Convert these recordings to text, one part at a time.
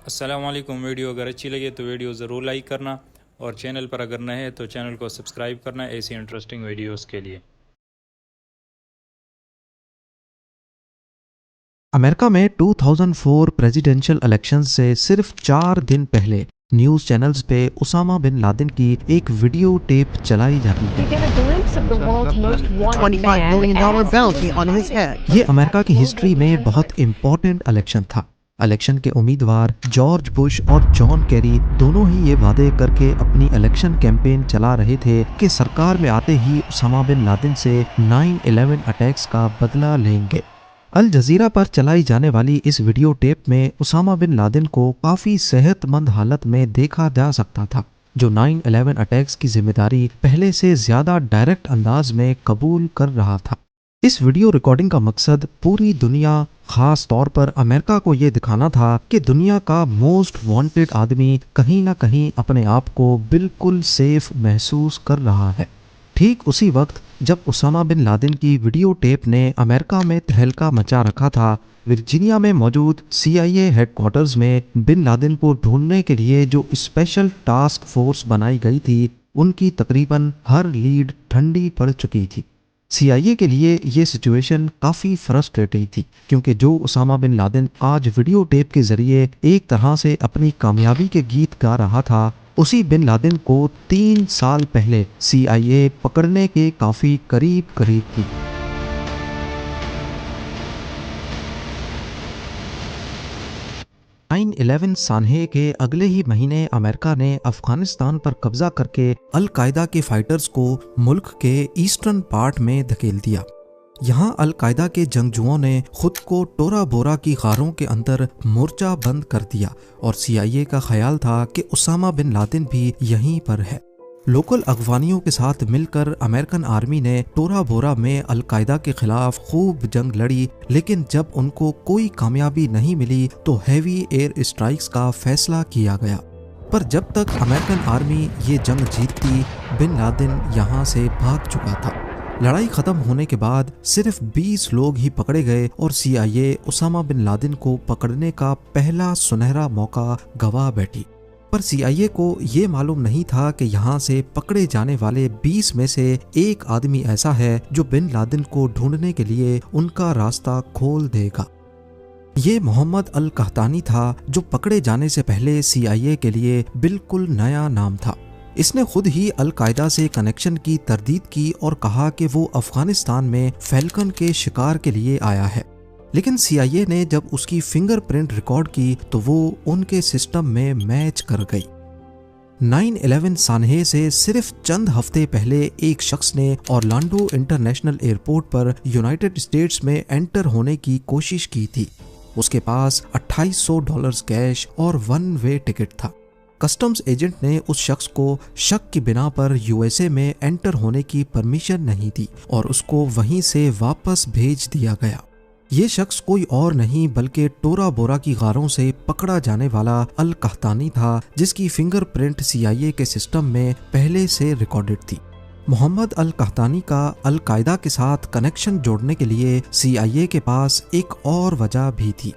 अस्सलाम वालेकुम। वीडियो अगर अच्छी लगे तो वीडियो ज़रूर लाइक करना और चैनल पर अगर नए हैं तो चैनल को सब्सक्राइब करना ऐसी इंटरेस्टिंग वीडियोस के लिए। अमेरिका में 2004 प्रेसिडेंशियल इलेक्शन से सिर्फ 4 दिन पहले न्यूज़ चैनल्स पे उसामा बिन लादेन की एक वीडियो टेप चलाई जाती You है। get a glimpse of the world's most wanted $25 man million as bounty on his head. ये अमेरिका की हिस्ट्री में बहुत इम्पोर्टेंट इलेक्शन था। इलेक्शन के उम्मीदवार जॉर्ज बुश और जॉन कैरी दोनों ही ये वादे करके अपनी इलेक्शन कैंपेन चला रहे थे कि सरकार में आते ही उसामा बिन लादेन से 9/11 अटैक्स का बदला लेंगे। अल जजीरा पर चलाई जाने वाली इस वीडियो टेप में उसामा बिन लादेन को काफ़ी सेहतमंद हालत में देखा जा सकता था, जो 9/11 अटैक्स की जिम्मेदारी पहले से ज़्यादा डायरेक्ट अंदाज में कबूल कर रहा था। इस वीडियो रिकॉर्डिंग का मकसद पूरी दुनिया, खास तौर पर अमेरिका को ये दिखाना था कि दुनिया का मोस्ट वांटेड आदमी कहीं ना कहीं अपने आप को बिल्कुल सेफ महसूस कर रहा है। ठीक उसी वक्त जब उसामा बिन लादेन की वीडियो टेप ने अमेरिका में तहलका मचा रखा था, वर्जीनिया में मौजूद CIA हेडक्वार्टर्स में बिन लादेन को ढूंढने के लिए जो स्पेशल टास्क फोर्स बनाई गई थी, उनकी तकरीबन हर लीड ठंडी पड़ चुकी थी। CIA के लिए ये सिचुएशन काफ़ी फ्रस्ट्रेटिंग थी, क्योंकि जो उसामा बिन लादेन आज वीडियो टेप के ज़रिए एक तरह से अपनी कामयाबी के गीत गा रहा था, उसी बिन लादेन को 3 साल पहले CIA पकड़ने के काफ़ी करीब करीब थी। 9/11 सानहे के अगले ही महीने अमेरिका ने अफगानिस्तान पर कब्जा करके अल कायदा के फाइटर्स को मुल्क के ईस्टर्न पार्ट में धकेल दिया। यहाँ अल कायदा के जंगजुओं ने खुद को टोरा बोरा की गारों के अंदर मोर्चा बंद कर दिया और CIA का ख्याल था कि उसामा बिन लादेन भी यहीं पर है। लोकल अफगानियों के साथ मिलकर अमेरिकन आर्मी ने टोरा बोरा में अल कायदा के खिलाफ खूब जंग लड़ी, लेकिन जब उनको कोई कामयाबी नहीं मिली तो हैवी एयर स्ट्राइक्स का फैसला किया गया। पर जब तक अमेरिकन आर्मी ये जंग जीतती, बिन लादेन यहाँ से भाग चुका था। लड़ाई खत्म होने के बाद सिर्फ 20 लोग ही पकड़े गए और CIA उसामा बिन लादेन को पकड़ने का पहला सुनहरा मौका गवा बैठी। पर CIA को ये मालूम नहीं था कि यहाँ से पकड़े जाने वाले 20 में से एक आदमी ऐसा है जो बिन लादेन को ढूंढने के लिए उनका रास्ता खोल देगा। ये मोहम्मद अल कहतानी था, जो पकड़े जाने से पहले CIA के लिए बिल्कुल नया नाम था। इसने खुद ही अल कायदा से कनेक्शन की तरदीद की और कहा कि वो अफगानिस्तान में फैल्कन के शिकार के लिए आया है, लेकिन CIA ने जब उसकी फिंगरप्रिंट रिकॉर्ड की तो वो उनके सिस्टम में मैच कर गई। 9/11 सानहे से सिर्फ चंद हफ्ते पहले एक शख्स ने ऑरलैंडो इंटरनेशनल एयरपोर्ट पर यूनाइटेड स्टेट्स में एंटर होने की कोशिश की थी। उसके पास $2800 कैश और 1 वे टिकट था। कस्टम्स एजेंट ने उस शख्स को शक की बिना पर USA में एंटर होने की परमिशन नहीं दी और उसको वहीं से वापस भेज दिया गया। ये शख्स कोई और नहीं बल्कि टोरा बोरा की गारों से पकड़ा जाने वाला अल कहतानी था, जिसकी फिंगरप्रिंट CIA के सिस्टम में पहले से रिकॉर्डेड थी। मोहम्मद अल कहतानी का अल कायदा के साथ कनेक्शन जोड़ने के लिए CIA के पास एक और वजह भी थी।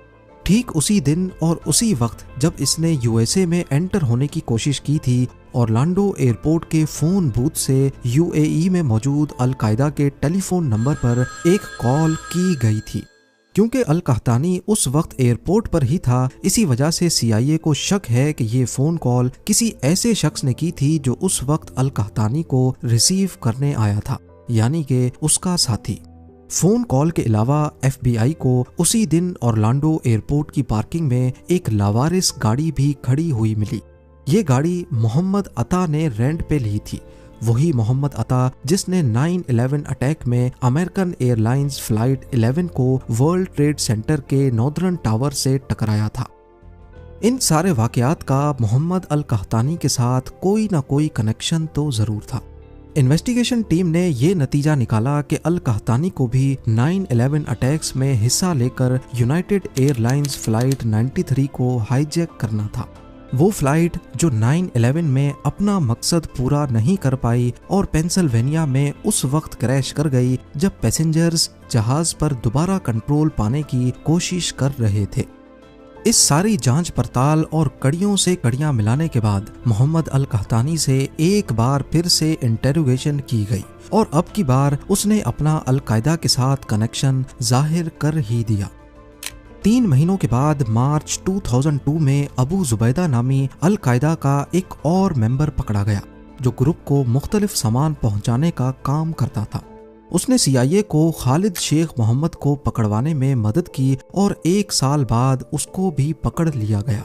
ठीक उसी दिन और उसी वक्त जब इसने USA में एंटर होने की कोशिश की थी, ऑरलैंडो एयरपोर्ट के फ़ोन बूथ से UAE में मौजूद अल कायदा के टेलीफोन नंबर पर एक कॉल की गई थी। क्योंकि अल कहतानी उस वक्त एयरपोर्ट पर ही था, इसी वजह से CIA को शक है कि ये फ़ोन कॉल किसी ऐसे शख्स ने की थी जो उस वक्त अल कहतानी को रिसीव करने आया था, यानी कि उसका साथी। फ़ोन कॉल के अलावा FBI को उसी दिन ऑरलैंडो एयरपोर्ट की पार्किंग में एक लावारिस गाड़ी भी खड़ी हुई मिली। ये गाड़ी मोहम्मद अता ने रेंट पे ली थी, वही मोहम्मद अता जिसने 9/11 अटैक में अमेरिकन एयरलाइंस फ्लाइट 11 को वर्ल्ड ट्रेड सेंटर के नॉर्दर्न टावर से टकराया था। इन सारे वाकयात का मोहम्मद अल कहतानी के साथ कोई ना कोई कनेक्शन तो ज़रूर था। इन्वेस्टिगेशन टीम ने ये नतीजा निकाला कि अल कहतानी को भी 9/11 अटैक्स में हिस्सा लेकर यूनाइटेड एयरलाइंस फ्लाइट 93 को हाईजैक करना था। वो फ्लाइट जो 9/11 में अपना मकसद पूरा नहीं कर पाई और पेंसिल्वेनिया में उस वक्त क्रैश कर गई जब पैसेंजर्स जहाज पर दोबारा कंट्रोल पाने की कोशिश कर रहे थे। इस सारी जांच पड़ताल और कड़ियों से कड़ियां मिलाने के बाद मोहम्मद अल कहतानी से एक बार फिर से इंटेरोगेशन की गई और अब की बार उसने अपना अल-कायदा के साथ कनेक्शन जाहिर कर ही दिया। 3 महीनों के बाद मार्च 2002 में अबू जुबैदा नामी अल-कायदा का एक और मेंबर पकड़ा गया जो ग्रुप को मुख्तलिफ सामान पहुंचाने का काम करता था। उसने CIA को खालिद शेख मोहम्मद को पकड़वाने में मदद की और 1 साल बाद उसको भी पकड़ लिया गया।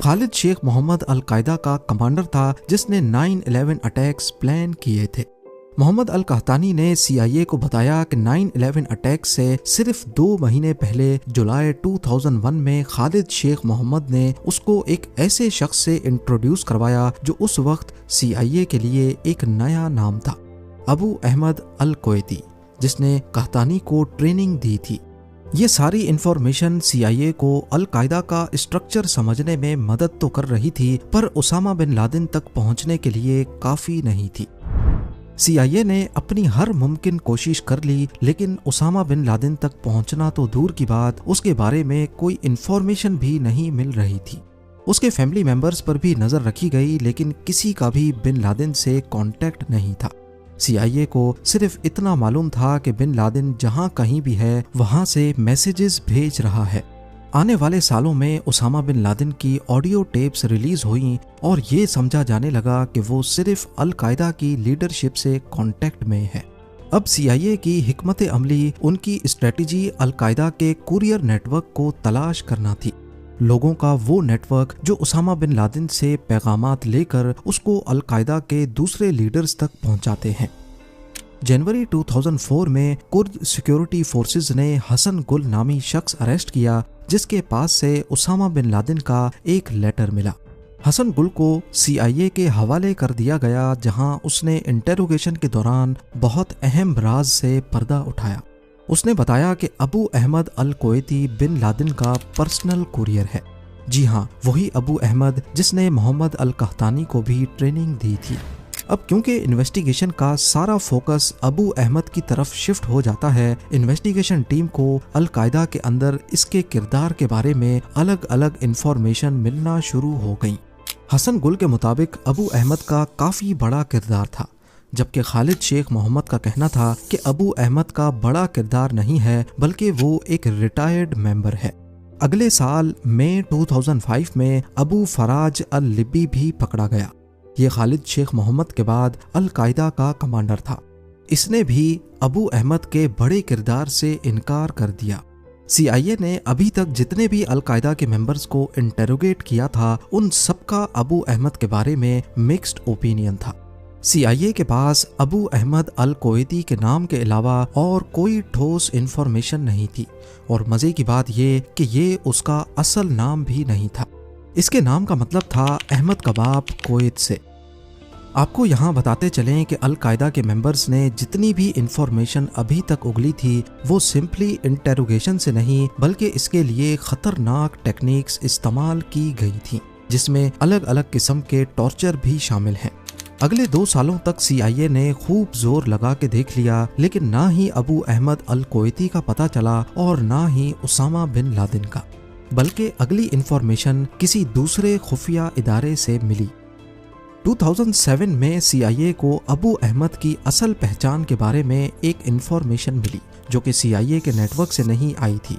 खालिद शेख मोहम्मद अल-कायदा का कमांडर था जिसने 9/11 अटैक्स प्लान किए थे। मोहम्मद अल कहतानी ने CIA को बताया कि 9/11 अटैक से सिर्फ 2 महीने पहले जुलाई 2001 में खालिद शेख मोहम्मद ने उसको एक ऐसे शख्स से इंट्रोड्यूस करवाया जो उस वक्त CIA के लिए एक नया नाम था, अबू अहमद अल कोएती, जिसने कहतानी को ट्रेनिंग दी थी। ये सारी इंफॉर्मेशन CIA को अल-कायदा का स्ट्रक्चर समझने में मदद तो कर रही थी पर उसामा बिन लादेन तक पहुंचने के लिए काफी नहीं थी। CIA ने अपनी हर मुमकिन कोशिश कर ली लेकिन उसामा बिन लादेन तक पहुंचना तो दूर की बात, उसके बारे में कोई इन्फॉर्मेशन भी नहीं मिल रही थी। उसके फैमिली मेंबर्स पर भी नजर रखी गई लेकिन किसी का भी बिन लादेन से कांटेक्ट नहीं था। CIA को सिर्फ इतना मालूम था कि बिन लादेन जहां कहीं भी है वहां से मैसेजेस भेज रहा है। आने वाले सालों में उसामा बिन लादेन की ऑडियो टेप्स रिलीज हुई और ये समझा जाने लगा कि वो सिर्फ अल-कायदा की लीडरशिप से कांटेक्ट में है। अब CIA की हिकमत अमली, उनकी स्ट्रेटजी अल-कायदा के कुरियर नेटवर्क को तलाश करना थी, लोगों का वो नेटवर्क जो उसामा बिन लादेन से पैगामात लेकर उसको अल-कायदा के दूसरे लीडर्स तक पहुंचाते हैं। जनवरी 2004 में कुर्द सिक्योरिटी फोर्सेस ने हसन गुल नामी शख्स अरेस्ट किया जिसके पास से उसामा बिन लादेन का एक लेटर मिला। हसन गुल को CIA के हवाले कर दिया गया जहां उसने इंटेरोगेशन के दौरान बहुत अहम राज से पर्दा उठाया। उसने बताया कि अबू अहमद अल कोएती बिन लादेन का पर्सनल कुरियर है। जी हाँ, वही अबू अहमद जिसने मोहम्मद अल कहतानी को भी ट्रेनिंग दी थी। अब क्योंकि इन्वेस्टिगेशन का सारा फोकस अबू अहमद की तरफ शिफ्ट हो जाता है, इन्वेस्टिगेशन टीम को अल-कायदा के अंदर इसके किरदार के बारे में अलग अलग इंफॉर्मेशन मिलना शुरू हो गई। हसन गुल के मुताबिक अबू अहमद का काफ़ी बड़ा किरदार था, जबकि खालिद शेख मोहम्मद का कहना था कि अबू अहमद का बड़ा किरदार नहीं है बल्कि वो एक रिटायर्ड मेंबर है। अगले साल मई 2005 में अबू फराज अल लिबी भी पकड़ा गया। ये खालिद शेख मोहम्मद के बाद अल-कायदा का कमांडर था। इसने भी अबू अहमद के बड़े किरदार से इनकार कर दिया। CIA ने अभी तक जितने भी अल-कायदा के मेंबर्स को इंटेरोगेट किया था उन सबका अबू अहमद के बारे में मिक्स्ड ओपिनियन था। CIA के पास अबू अहमद अल कोएती के नाम के अलावा और कोई ठोस इंफॉर्मेशन नहीं थी और मजे की बात ये कि ये उसका असल नाम भी नहीं था। इसके नाम का मतलब था अहमद का बाप कोएत से। आपको यहाँ बताते चलें कि अल-कायदा के मेंबर्स ने जितनी भी इंफॉर्मेशन अभी तक उगली थी वो सिंपली इंटेरोगेशन से नहीं बल्कि इसके लिए खतरनाक टेक्निक्स इस्तेमाल की गई थी जिसमें अलग अलग किस्म के टॉर्चर भी शामिल हैं। अगले 2 सालों तक CIA ने खूब जोर लगा के देख लिया लेकिन ना ही अबू अहमद अल कोएती का पता चला और ना ही उसामा बिन लादेन का, बल्कि अगली इंफॉर्मेशन किसी दूसरे खुफिया इदारे से मिली। 2007 में CIA को अबू अहमद की असल पहचान के बारे में एक इंफॉर्मेशन मिली जो कि CIA के नेटवर्क से नहीं आई थी।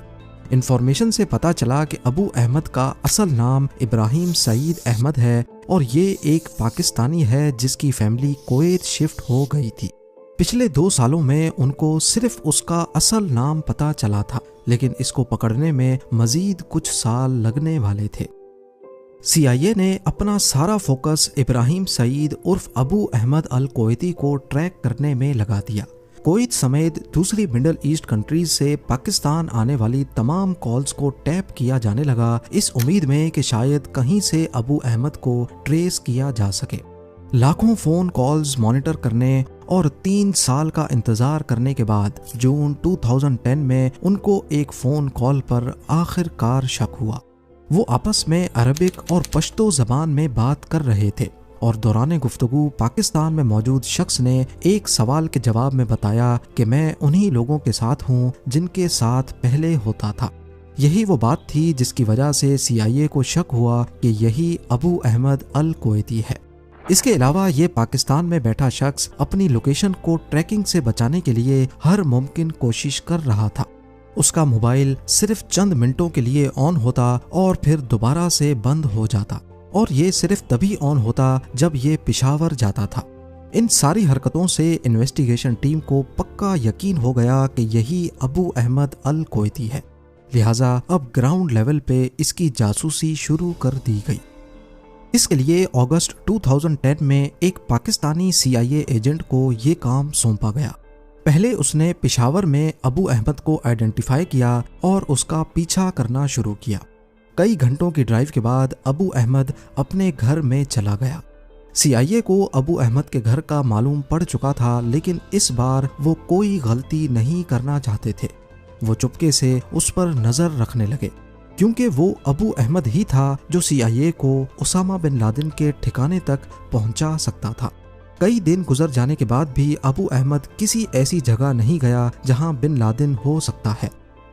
इंफॉर्मेशन से पता चला कि अबू अहमद का असल नाम इब्राहिम सईद अहमद है और ये एक पाकिस्तानी है जिसकी फैमिली कुवैत शिफ्ट हो गई थी। पिछले 2 सालों में उनको सिर्फ उसका असल नाम पता चला था लेकिन इसको पकड़ने में मजीद कुछ साल लगने वाले थे। CIA ने अपना सारा फोकस इब्राहिम सईद उर्फ अबू अहमद अल कोएती को ट्रैक करने में लगा दिया। कुवैत समेत दूसरी मिडल ईस्ट कंट्रीज से पाकिस्तान आने वाली तमाम कॉल्स को टैप किया जाने लगा इस उम्मीद में कि शायद कहीं से अबू अहमद को ट्रेस किया जा सके। लाखों फोन कॉल्स मॉनिटर करने और 3 साल का इंतजार करने के बाद जून 2010 में उनको एक फोन कॉल पर आखिरकार शक हुआ। वो आपस में अरबिक और पश्तो जबान में बात कर रहे थे और दौरान गुफ्तगू पाकिस्तान में मौजूद शख्स ने एक सवाल के जवाब में बताया कि मैं उन्हीं लोगों के साथ हूँ जिनके साथ पहले होता था। यही वो बात थी जिसकी वजह से CIA को शक हुआ कि यही अबू अहमद अल कुवैती है। इसके अलावा ये पाकिस्तान में बैठा शख्स अपनी लोकेशन को ट्रैकिंग से बचाने के लिए हर मुमकिन कोशिश कर रहा था। उसका मोबाइल सिर्फ चंद मिनटों के लिए ऑन होता और फिर दोबारा से बंद हो जाता, और ये सिर्फ तभी ऑन होता जब ये पेशावर जाता था। इन सारी हरकतों से इन्वेस्टिगेशन टीम को पक्का यकीन हो गया कि यही अबू अहमद अल कुवैती है, लिहाजा अब ग्राउंड लेवल पे इसकी जासूसी शुरू कर दी गई। इसके लिए अगस्त 2010 में एक पाकिस्तानी CIA एजेंट को ये काम सौंपा गया। पहले उसने पेशावर में अबू अहमद को आइडेंटिफाई किया और उसका पीछा करना शुरू किया। कई घंटों की ड्राइव के बाद अबू अहमद अपने घर में चला गया। CIA को अबू अहमद के घर का मालूम पड़ चुका था, लेकिन इस बार वो कोई गलती नहीं करना चाहते थे। वो चुपके से उस पर नजर रखने लगे, क्योंकि वो अबू अहमद ही था जो CIA को उसामा बिन लादेन के ठिकाने तक पहुंचा सकता था। कई दिन गुजर जाने के बाद भी अबू अहमद किसी ऐसी जगह नहीं गया जहां बिन लादेन हो सकता है।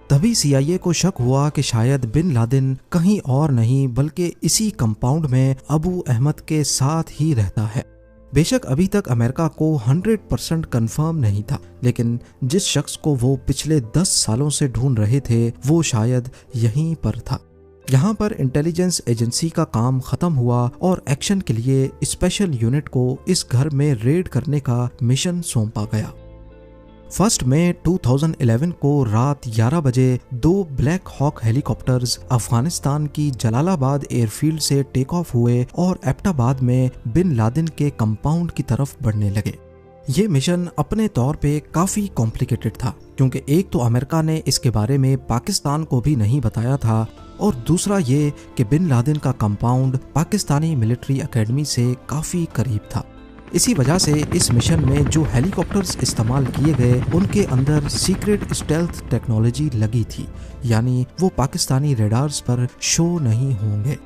तभी CIA को शक हुआ कि शायद बिन लादेन कहीं और नहीं बल्कि इसी कंपाउंड में अबू अहमद के साथ ही रहता है। बेशक अभी तक अमेरिका को 100% कंफर्म नहीं था, लेकिन जिस शख्स को वो पिछले 10 सालों से ढूंढ रहे थे वो शायद यहीं पर था। यहाँ पर इंटेलिजेंस एजेंसी का काम खत्म हुआ और एक्शन के लिए स्पेशल यूनिट को इस घर में रेड करने का मिशन सौंपा गया। 1 मई 2011 को रात 11 बजे 2 ब्लैक हॉक हेलीकॉप्टर्स अफगानिस्तान की जलालाबाद एयरफील्ड से टेक ऑफ हुए और एबटाबाद में बिन लादेन के कंपाउंड की तरफ बढ़ने लगे। ये मिशन अपने तौर पे काफ़ी कॉम्प्लिकेटेड था, क्योंकि एक तो अमेरिका ने इसके बारे में पाकिस्तान को भी नहीं बताया था, और दूसरा ये कि बिन लादेन का कंपाउंड पाकिस्तानी मिलिट्री एकेडमी से काफ़ी करीब था। इसी वजह से इस मिशन में जो हेलीकॉप्टर्स इस्तेमाल किए गए उनके अंदर सीक्रेट स्टेल्थ टेक्नोलॉजी लगी थी, यानी वो पाकिस्तानी रेडार्स पर शो नहीं होंगे।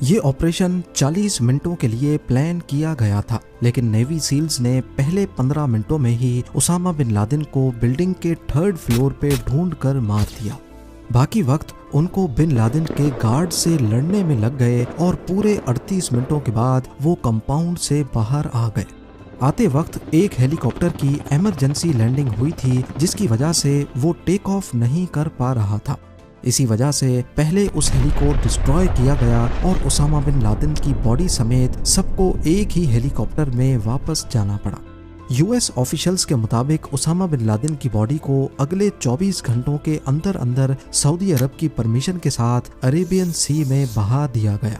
ये ऑपरेशन 40 मिनटों के लिए प्लान किया गया था, लेकिन नेवी सील्स ने पहले 15 मिनटों में ही उसामा बिन लादेन को बिल्डिंग के 3rd फ्लोर पे ढूंढ कर मार दिया। बाकी वक्त उनको बिन लादेन के गार्ड से लड़ने में लग गए और पूरे 38 मिनटों के बाद वो कंपाउंड से बाहर आ गए। आते वक्त एक हेलीकॉप्टर की इमरजेंसी लैंडिंग हुई थी, जिसकी वजह से वो टेक ऑफ नहीं कर पा रहा था। इसी वजह से पहले उस हेली को डिस्ट्रॉय किया गया और उसामा बिन लादेन की बॉडी समेत सबको एक ही हेलीकॉप्टर में वापस जाना पड़ा। US ऑफिशियल्स के मुताबिक उसामा बिन लादेन की बॉडी को अगले 24 घंटों के अंदर अंदर सऊदी अरब की परमिशन के साथ अरेबियन सी में बहा दिया गया।